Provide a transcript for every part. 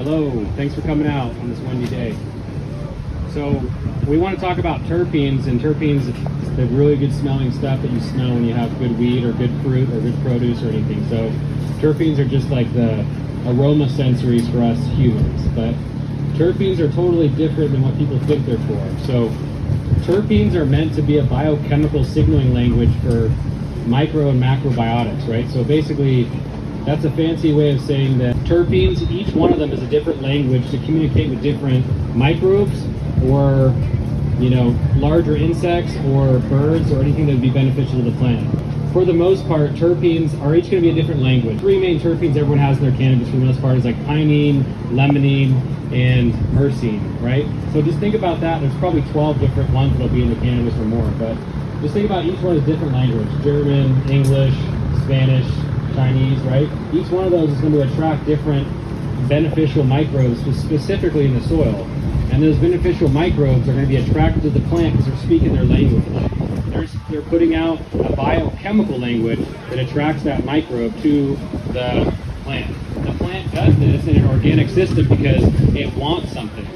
Hello, thanks for coming out on this windy day. So we want to talk about terpenes, and terpenes is the really good smelling stuff that you smell when you have good weed or good fruit or good produce or anything. So terpenes are just like the aroma sensories for us humans, but terpenes are totally different than what people think they're for. So terpenes are meant to be a biochemical signaling language for micro and macrobiotics, right? So basically, that's a fancy way of saying that terpenes, each one of them is a different language to communicate with different microbes or, larger insects or birds or anything that would be beneficial to the plant. For the most part, terpenes are each going to be a different language. Three main terpenes everyone has in their cannabis for the most part is like pinene, limonene, and myrcene, right? So just think about that. There's probably 12 different ones that'll be in the cannabis or more, but just think about each one is different language. German, English, Spanish, Chinese, right? Each one of those is going to attract different beneficial microbes, specifically in the soil. And those beneficial microbes are going to be attracted to the plant because they're speaking their language. They're putting out a biochemical language that attracts that microbe to the plant. The plant does this in an organic system because it wants something.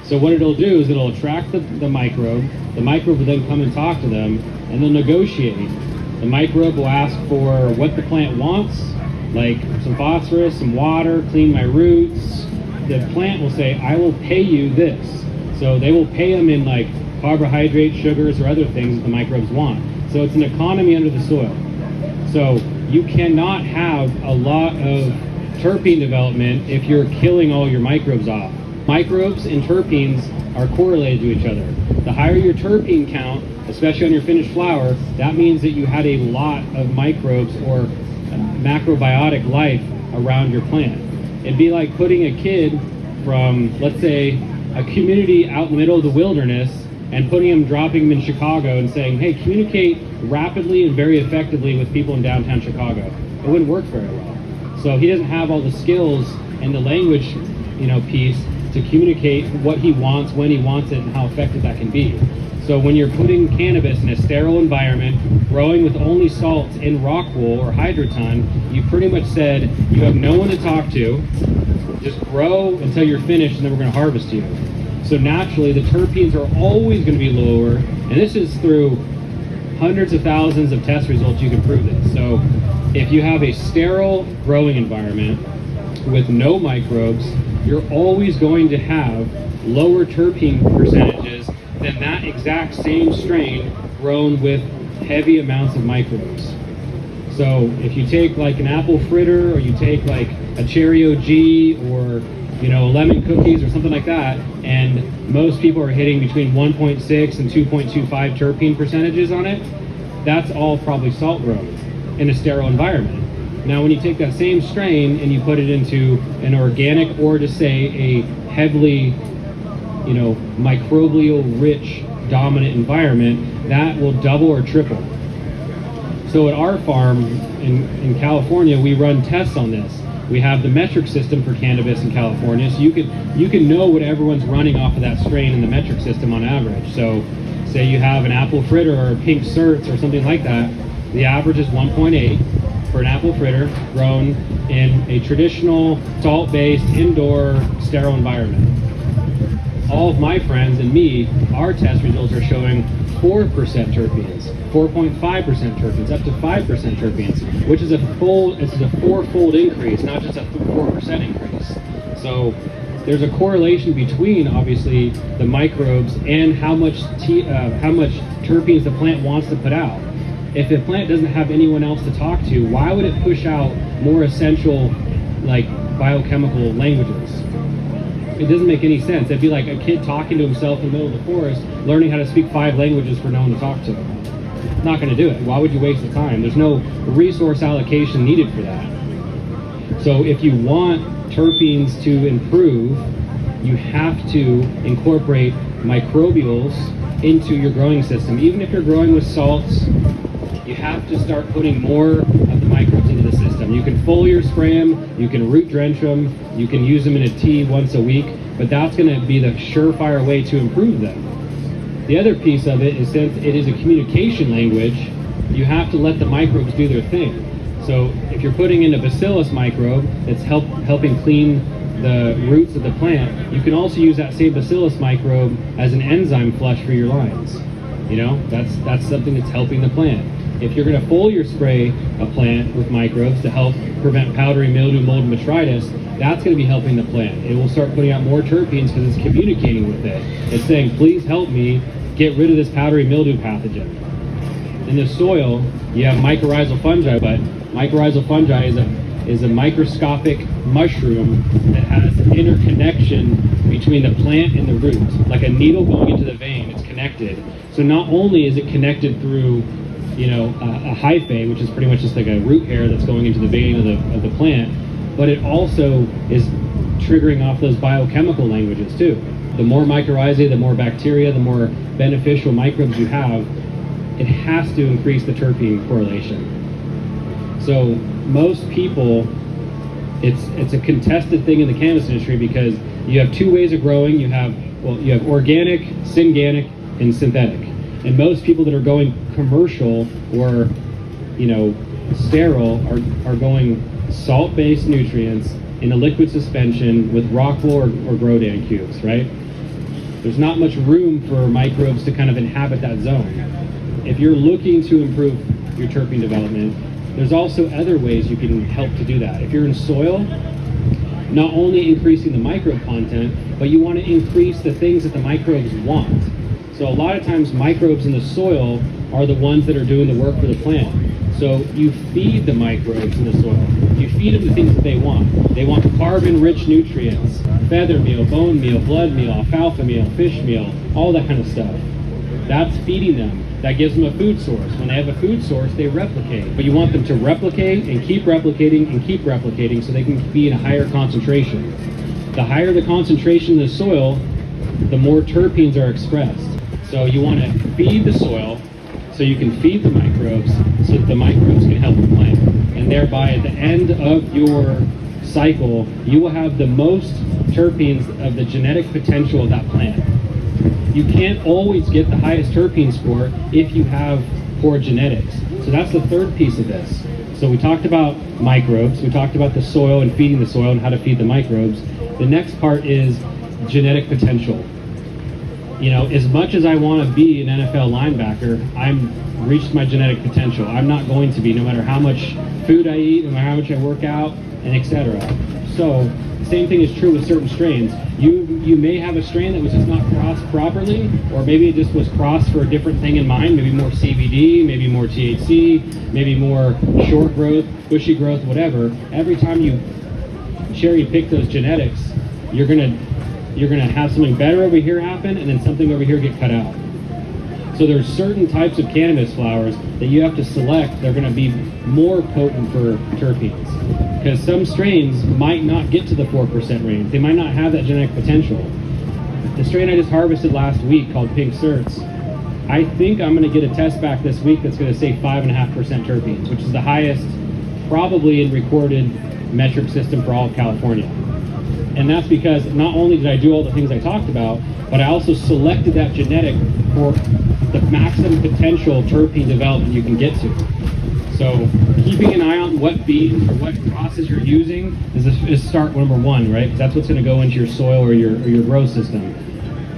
So what it'll do is it'll attract the microbe. The microbe will then come and talk to them, and they'll negotiate. The microbe will ask for what the plant wants, like some phosphorus, some water, clean my roots. The plant will say, I will pay you this. So they will pay them in like carbohydrates, sugars, or other things that the microbes want. So it's an economy under the soil. So you cannot have a lot of terpene development if you're killing all your microbes off. Microbes and terpenes are correlated to each other. The higher your terpene count, especially on your finished flower, that means that you had a lot of microbes or macrobiotic life around your plant. It'd be like putting a kid from, let's say, a community out in the middle of the wilderness and dropping him in Chicago and saying, hey, communicate rapidly and very effectively with people in downtown Chicago. It wouldn't work very well. So he doesn't have all the skills and the language, piece to communicate what he wants, when he wants it, and how effective that can be. So when you're putting cannabis in a sterile environment, growing with only salts in rock wool or hydroton, you pretty much said you have no one to talk to, just grow until you're finished and then we're going to harvest you. So naturally the terpenes are always going to be lower, and this is through hundreds of thousands of test results you can prove this. So if you have a sterile growing environment with no microbes, you're always going to have lower terpene percentages than that exact same strain grown with heavy amounts of microbes. So if you take like an apple fritter, or you take like a cherry OG, or lemon cookies or something like that, and most people are hitting between 1.6 and 2.25 terpene percentages on it, that's all probably salt grown in a sterile environment. Now when you take that same strain and you put it into an organic, or to say a heavily microbial rich dominant environment, that will double or triple. So at our farm in California, we run tests on this. We have the metric system for cannabis in California, so you can know what everyone's running off of that strain in the metric system on average. So say you have an apple fritter or a pink certs or something like that, the average is 1.8 for an apple fritter grown in a traditional salt-based indoor sterile environment. All of my friends and me, our test results are showing 4% terpenes, 4.5% terpenes, up to 5% terpenes, which is a four-fold increase, not just a 4% increase. So there's a correlation between, obviously, the microbes and how much terpenes the plant wants to put out. If the plant doesn't have anyone else to talk to, why would it push out more essential, like, biochemical languages? It doesn't make any sense. It'd be like a kid talking to himself in the middle of the forest, learning how to speak 5 languages for no one to talk to. Not going to do it. Why would you waste the time? There's no resource allocation needed for that. So if you want terpenes to improve, you have to incorporate microbials into your growing system. Even if you're growing with salts, you have to start putting more of the microbes into the system. You can foliar spray them, you can root drench them, you can use them in a tea once a week, but that's going to be the surefire way to improve them. The other piece of it is, since it is a communication language, you have to let the microbes do their thing. So if you're putting in a bacillus microbe that's helping clean the roots of the plant, you can also use that same bacillus microbe as an enzyme flush for your lines. You know, that's something that's helping the plant. If you're going to foliar spray a plant with microbes to help prevent powdery mildew, mold, and botrytis, that's going to be helping the plant. It will start putting out more terpenes because it's communicating with it. It's saying, please help me get rid of this powdery mildew pathogen. In the soil, you have mycorrhizal fungi, but mycorrhizal fungi is a microscopic mushroom that has an interconnection between the plant and the root. Like a needle going into the vein, it's connected. So not only is it connected through, you know, a hyphae, which is pretty much just like a root hair that's going into the vein of the plant, but it also is triggering off those biochemical languages too. The more mycorrhizae, the more bacteria, the more beneficial microbes you have, it has to increase the terpene correlation. So most people, it's a contested thing in the cannabis industry because you have two ways of growing. You have organic, synganic, and synthetic. And most people that are going commercial or, you know, sterile are going salt-based nutrients in a liquid suspension with rock wool or Grodan cubes, right? There's not much room for microbes to kind of inhabit that zone. If you're looking to improve your terpene development, there's also other ways you can help to do that. If you're in soil, not only increasing the microbe content, but you want to increase the things that the microbes want. So a lot of times microbes in the soil are the ones that are doing the work for the plant. So you feed the microbes in the soil. You feed them the things that they want. They want carbon-rich nutrients, feather meal, bone meal, blood meal, alfalfa meal, fish meal, all that kind of stuff. That's feeding them. That gives them a food source. When they have a food source, they replicate. But you want them to replicate and keep replicating and keep replicating so they can be in a higher concentration. The higher the concentration in the soil, the more terpenes are expressed. So you want to feed the soil so you can feed the microbes so that the microbes can help the plant. And thereby at the end of your cycle, you will have the most terpenes of the genetic potential of that plant. You can't always get the highest terpene score if you have poor genetics. So that's the third piece of this. So we talked about microbes, we talked about the soil and feeding the soil and how to feed the microbes. The next part is genetic potential. You know, as much as I want to be an NFL linebacker, I'm reached my genetic potential. I'm not going to be, no matter how much food I eat, no matter how much I work out, and etc. So the same thing is true with certain strains. You may have a strain that was just not crossed properly, or maybe it just was crossed for a different thing in mind, maybe more CBD, maybe more THC, maybe more short growth, bushy growth, whatever. Every time you cherry pick those genetics, you're gonna have something better over here happen and then something over here get cut out. So there's certain types of cannabis flowers that you have to select. They're going to be more potent for terpenes because some strains might not get to the 4% range. They might not have that genetic potential. The strain I just harvested last week called Pink Certs, I think I'm going to get a test back this week that's going to say 5.5% terpenes, which is the highest probably in recorded metric system for all of California. And that's because not only did I do all the things I talked about, but I also selected that genetic for the maximum potential terpene development you can get to. So keeping an eye on what beans or what crosses you're using is start number one, right? Because that's what's going to go into your soil or your grow system.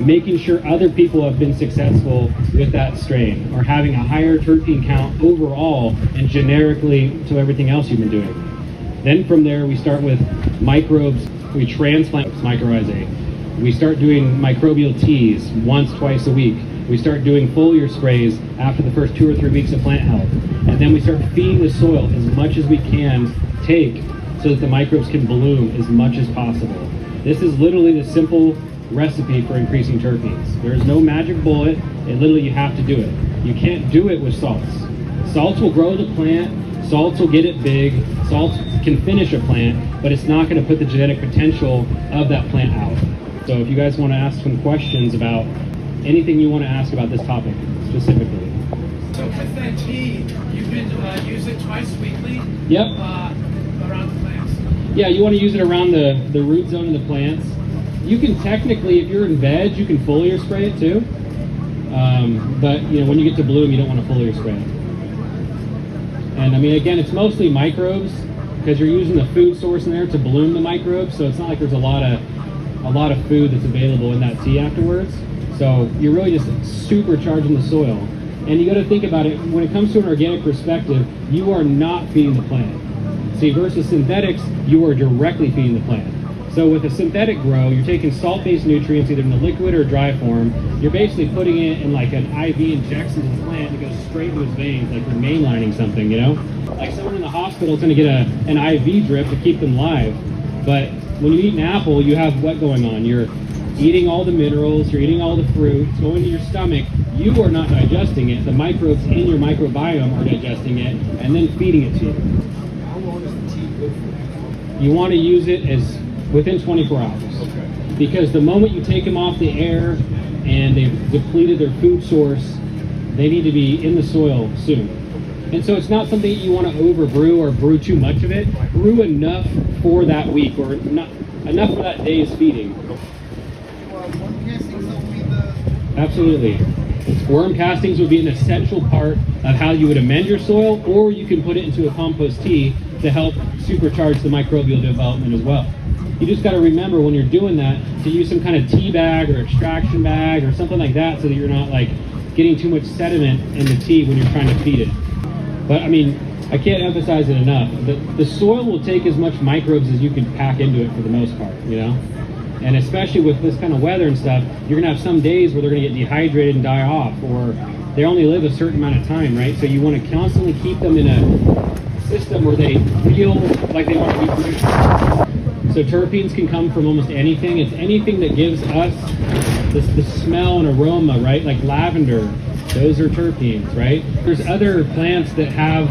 Making sure other people have been successful with that strain or having a higher terpene count overall and generically to everything else you've been doing. Then from there we start with microbes. We transplant mycorrhizae. We start doing microbial teas once, twice a week. We start doing foliar sprays after the first 2 or 3 weeks of plant health. And then we start feeding the soil as much as we can take so that the microbes can bloom as much as possible. This is literally the simple recipe for increasing terpenes. There is no magic bullet, and literally you have to do it. You can't do it with salts. Salts will grow the plant, salts will get it big, salts can finish a plant, but it's not going to put the genetic potential of that plant out. So if you guys want to ask some questions about anything you want to ask about this topic specifically. So with that tea, you can use it twice weekly? Yep. Around the plants? Yeah, you want to use it around the root zone of the plants. You can technically, if you're in veg, you can foliar spray it too. But you know, when you get to bloom, you don't want to foliar spray it. And I mean, again, it's mostly microbes. because you're using the food source in there to bloom the microbes. So it's not like there's a lot of food that's available in that tea afterwards. So you're really just supercharging the soil. And you got to think about it, when it comes to an organic perspective, you are not feeding the plant. See, versus synthetics, you are directly feeding the plant. So with a synthetic grow, you're taking salt-based nutrients either in the liquid or dry form. You're basically putting it in like an IV injection to the plant and it goes straight into his veins, like you're mainlining something, you know? Like someone in the hospital is going to get an IV drip to keep them live. But when you eat an apple, you have what going on? You're eating all the minerals, you're eating all the fruit, it's going to your stomach. You are not digesting it. The microbes in your microbiome are digesting it and then feeding it to you. How long is the tea good for? You want to use it as within 24 hours. Okay. Because the moment you take them off the air and they've depleted their food source, they need to be in the soil soon. And so it's not something that you want to over brew or brew too much of it. Brew enough for that week or not enough for that day's feeding. Worm castings will be the... Absolutely. Worm castings would be an essential part of how you would amend your soil, or you can put it into a compost tea to help supercharge the microbial development as well. You just got to remember when you're doing that to use some kind of tea bag or extraction bag or something like that so that you're not like getting too much sediment in the tea when you're trying to feed it. But I mean, I can't emphasize it enough. The soil will take as much microbes as you can pack into it for the most part, you know? And especially with this kind of weather and stuff, you're gonna have some days where they're gonna get dehydrated and die off, or they only live a certain amount of time, right? So you wanna constantly keep them in a system where they feel like they want to be produced. So terpenes can come from almost anything. It's anything that gives us the smell and aroma, right? Like lavender, those are terpenes, right? There's other plants that have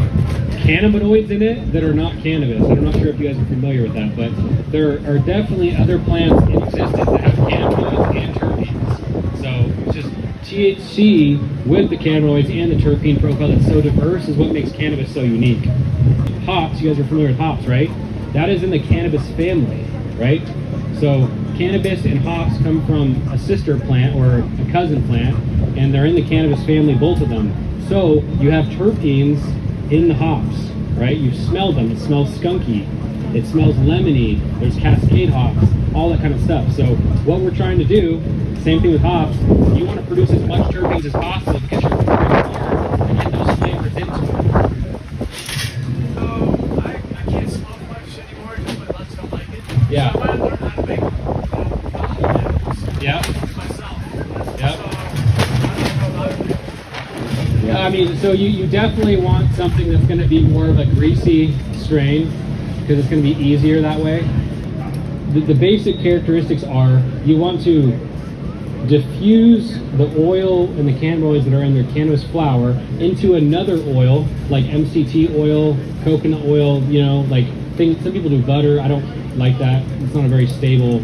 cannabinoids in it that are not cannabis. I'm not sure if you guys are familiar with that, but there are definitely other plants in existence that have cannabinoids and terpenes. So it's just THC with the cannabinoids and the terpene profile that's so diverse is what makes cannabis so unique. Hops, you guys are familiar with hops, right? That is in the cannabis family, right? So cannabis and hops come from a sister plant or a cousin plant, and they're in the cannabis family, both of them. So you have terpenes in the hops, right? You've smelled them. It smells skunky. It smells lemony. There's cascade hops, all that kind of stuff. So what we're trying to do, same thing with hops, you want to produce as much terpenes as possible because you're trying to get those flavors into it. So I can't smoke much anymore because my lungs don't like it. Yeah. So I want to learn how to make edibles. Yeah. Myself. Yep. So I don't know about it. Yeah, I mean, so you definitely want something that's going to be more of a greasy strain because it's going to be easier that way. The basic characteristics are you want to diffuse the oil and the cannabinoids that are in their cannabis flower into another oil, like MCT oil, coconut oil, you know, like things. Some people do butter. I don't like that. It's not a very stable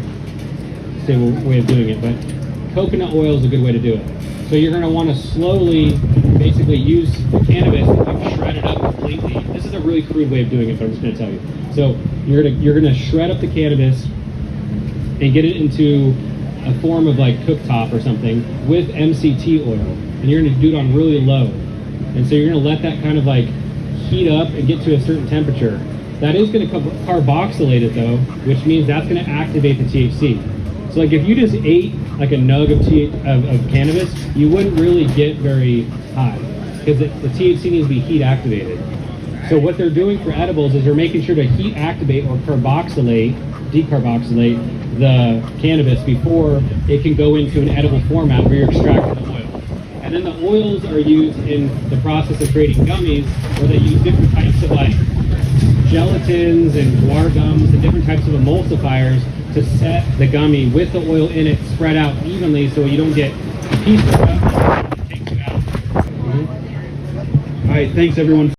way of doing it, but coconut oil is a good way to do it. So you're going to want to slowly basically use the cannabis and like shred it up completely. This is a really crude way of doing it, but I'm just going to tell you. So you're going to shred up the cannabis and get it into a form of like cooktop or something with MCT oil, and you're going to do it on really low. And so you're going to let that kind of like heat up and get to a certain temperature. That is going to carboxylate it though, which means that's going to activate the THC. So like if you just ate like a nug of cannabis, you wouldn't really get very high because the THC needs to be heat activated. So what they're doing for edibles is they're making sure to heat activate or decarboxylate the cannabis before it can go into an edible format where you're extracting the oil. And then the oils are used in the process of creating gummies where they use different types of like gelatins and guar gums and different types of emulsifiers to set the gummy with the oil in it spread out evenly so you don't get a piece of stuff that takes you out. All right, thanks everyone.